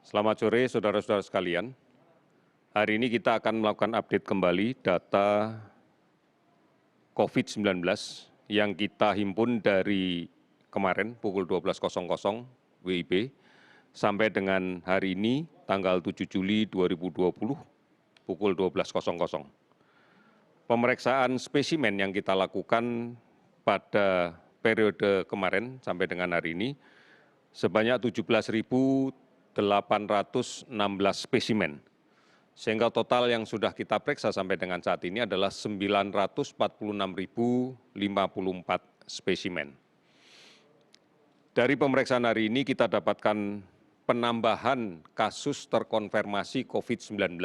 Selamat sore saudara-saudara sekalian. Hari ini kita akan melakukan update kembali data COVID-19 yang kita himpun dari kemarin pukul 12.00 WIB sampai dengan hari ini tanggal 7 Juli 2020 pukul 12.00. Pemeriksaan spesimen yang kita lakukan pada periode kemarin sampai dengan hari ini sebanyak 17.816 spesimen, sehingga total yang sudah kita periksa sampai dengan saat ini adalah 946.054 spesimen. Dari pemeriksaan hari ini kita dapatkan penambahan kasus terkonfirmasi COVID-19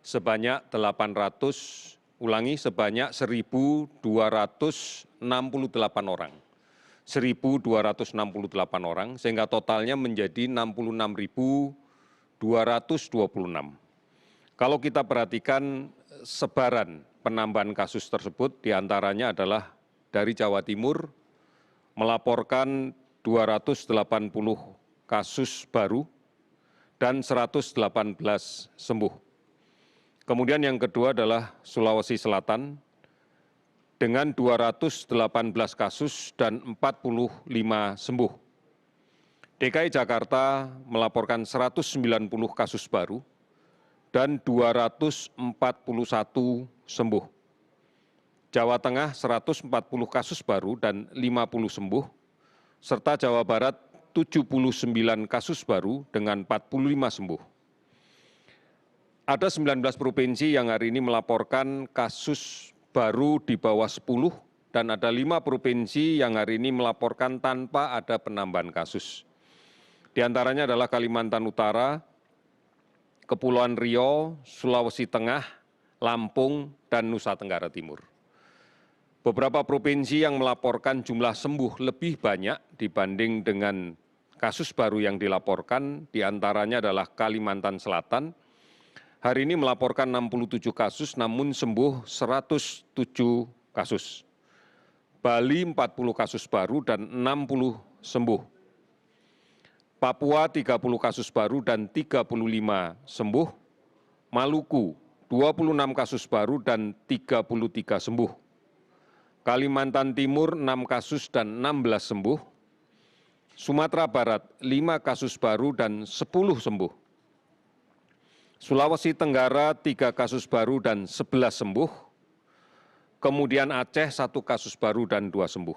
sebanyak 1.268 orang. 1.268 orang, sehingga totalnya menjadi 66.226. Kalau kita perhatikan sebaran penambahan kasus tersebut, diantaranya adalah dari Jawa Timur melaporkan 280 kasus baru dan 118 sembuh. Kemudian yang kedua adalah Sulawesi Selatan, dengan 218 kasus dan 45 sembuh. DKI Jakarta melaporkan 190 kasus baru dan 241 sembuh. Jawa Tengah 140 kasus baru dan 50 sembuh, serta Jawa Barat 79 kasus baru dengan 45 sembuh. Ada 19 provinsi yang hari ini melaporkan kasus baru di bawah 10 dan ada 5 provinsi yang hari ini melaporkan tanpa ada penambahan kasus. Di antaranya adalah Kalimantan Utara, Kepulauan Riau, Sulawesi Tengah, Lampung, dan Nusa Tenggara Timur. Beberapa provinsi yang melaporkan jumlah sembuh lebih banyak dibanding dengan kasus baru yang dilaporkan, di antaranya adalah Kalimantan Selatan. Hari ini melaporkan 67 kasus, namun sembuh 107 kasus. Bali 40 kasus baru dan 60 sembuh. Papua 30 kasus baru dan 35 sembuh. Maluku 26 kasus baru dan 33 sembuh. Kalimantan Timur 6 kasus dan 16 sembuh. Sumatera Barat 5 kasus baru dan 10 sembuh. Sulawesi Tenggara 3 kasus baru dan 11 sembuh, kemudian Aceh 1 kasus baru dan 2 sembuh.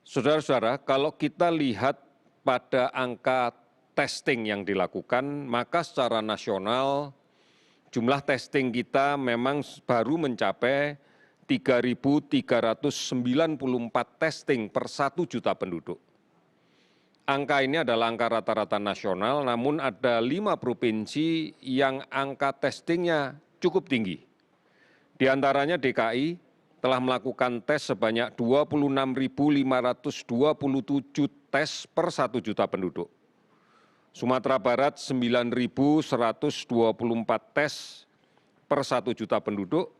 Saudara-saudara, kalau kita lihat pada angka testing yang dilakukan, maka secara nasional jumlah testing kita memang baru mencapai 3.394 testing per 1 juta penduduk. Angka ini adalah angka rata-rata nasional, namun ada 5 provinsi yang angka testingnya cukup tinggi. Di antaranya DKI telah melakukan tes sebanyak 26.527 tes per 1 juta penduduk. Sumatera Barat 9.124 tes per 1 juta penduduk.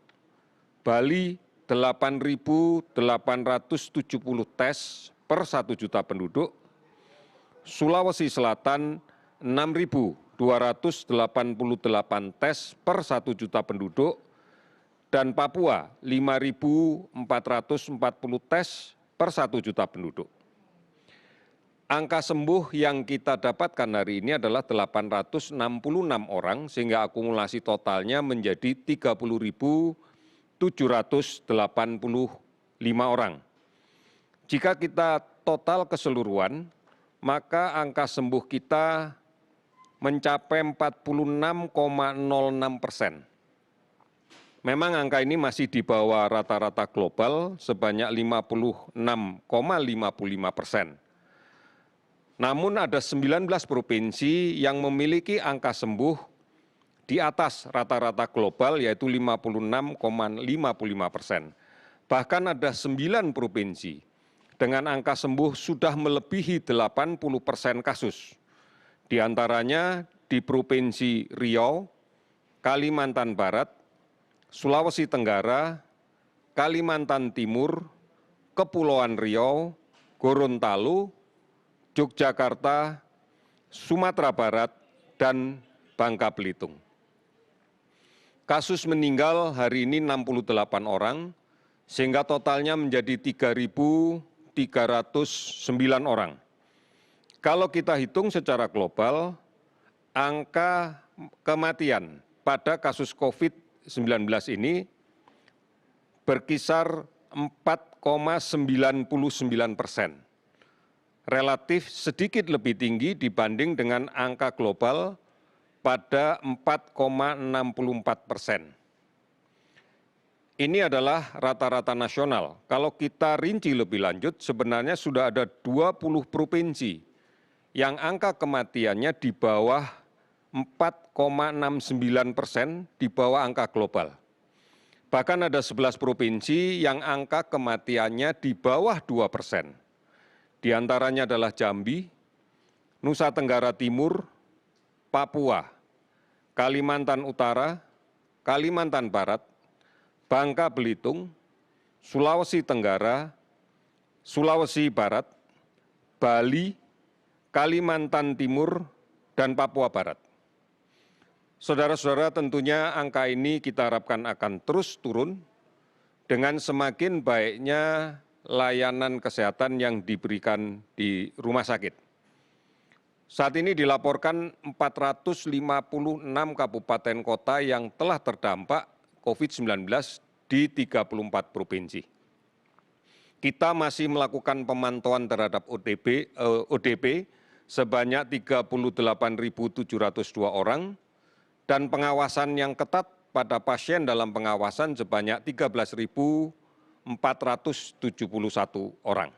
Bali 8.870 tes per 1 juta penduduk. Sulawesi Selatan 6.288 tes per 1 juta penduduk, dan Papua 5.440 tes per 1 juta penduduk. Angka sembuh yang kita dapatkan hari ini adalah 866 orang, sehingga akumulasi totalnya menjadi 30.785 orang. Jika kita total keseluruhan, maka angka sembuh kita mencapai 46,06%. Memang angka ini masih di bawah rata-rata global sebanyak 56,55%. Namun ada 19 provinsi yang memiliki angka sembuh di atas rata-rata global, yaitu 56,55%. Bahkan ada 9 provinsi dengan angka sembuh sudah melebihi 80% kasus. Di antaranya di Provinsi Riau, Kalimantan Barat, Sulawesi Tenggara, Kalimantan Timur, Kepulauan Riau, Gorontalo, Yogyakarta, Sumatera Barat, dan Bangka Belitung. Kasus meninggal hari ini 68 orang, sehingga totalnya menjadi 3.309 orang. Kalau kita hitung secara global, angka kematian pada kasus COVID-19 ini berkisar 4,99%, relatif sedikit lebih tinggi dibanding dengan angka global pada 4,64%. Ini adalah rata-rata nasional. Kalau kita rinci lebih lanjut, sebenarnya sudah ada 20 provinsi yang angka kematiannya di bawah 4,69%, di bawah angka global. Bahkan ada 11 provinsi yang angka kematiannya di bawah 2%. Di antaranya adalah Jambi, Nusa Tenggara Timur, Papua, Kalimantan Utara, Kalimantan Barat, Bangka Belitung, Sulawesi Tenggara, Sulawesi Barat, Bali, Kalimantan Timur, dan Papua Barat. Saudara-saudara, tentunya angka ini kita harapkan akan terus turun dengan semakin baiknya layanan kesehatan yang diberikan di rumah sakit. Saat ini dilaporkan 456 kabupaten kota yang telah terdampak COVID-19 di 34 provinsi. Kita masih melakukan pemantauan terhadap ODP sebanyak 38.702 orang, dan pengawasan yang ketat pada pasien dalam pengawasan sebanyak 13.471 orang.